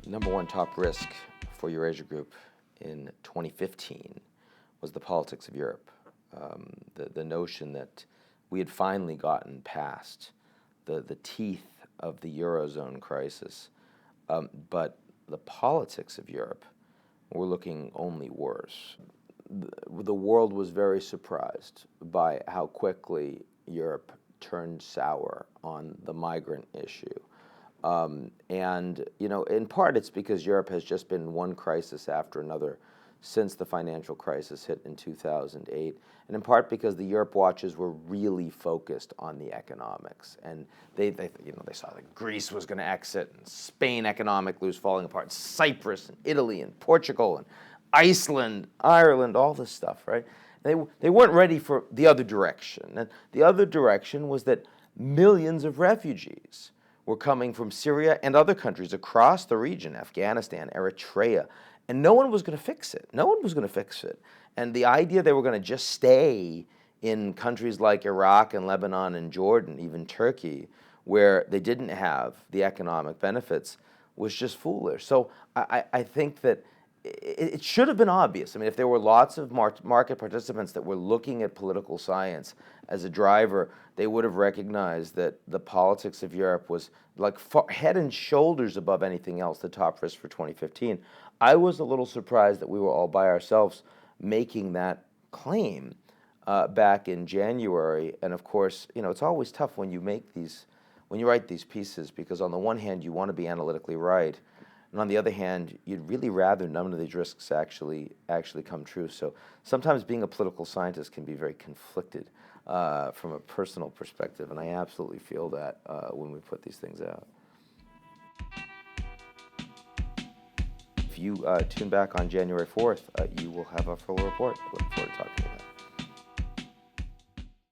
Number one top risk for Eurasia Group in 2015 was the politics of Europe. The notion that we had finally gotten past the teeth of the Eurozone crisis, but the politics of Europe were looking only worse. The world was very surprised by how quickly Europe turned sour on the migrant issue. And, you know, in part it's because Europe has just been one crisis after another since the financial crisis hit in 2008, and in part because the Europe watches were really focused on the economics, and they saw that Greece was going to exit, and Spain economically was falling apart, and Cyprus, and Italy, and Portugal, and Iceland, Ireland, all this stuff, right? They weren't ready for the other direction, and the other direction was that millions of refugees were coming from Syria and other countries across the region, Afghanistan, Eritrea, and no one was going to fix it. No one was going to fix it. And the idea they were going to just stay in countries like Iraq and Lebanon and Jordan, even Turkey, where they didn't have the economic benefits, was just foolish. So I think that it should have been obvious. I mean, if there were lots of market participants that were looking at political science as a driver, they would have recognized that the politics of Europe was like head and shoulders above anything else, the top risk for 2015. I was a little surprised that we were all by ourselves making that claim back in January. And of course, you know, it's always tough when you write these pieces, because on the one hand, you want to be analytically right, and on the other hand, you'd really rather none of these risks actually come true. So sometimes being a political scientist can be very conflicted from a personal perspective, and I absolutely feel that when we put these things out. If you tune back on January 4th, you will have a full report. I look forward to talking to you.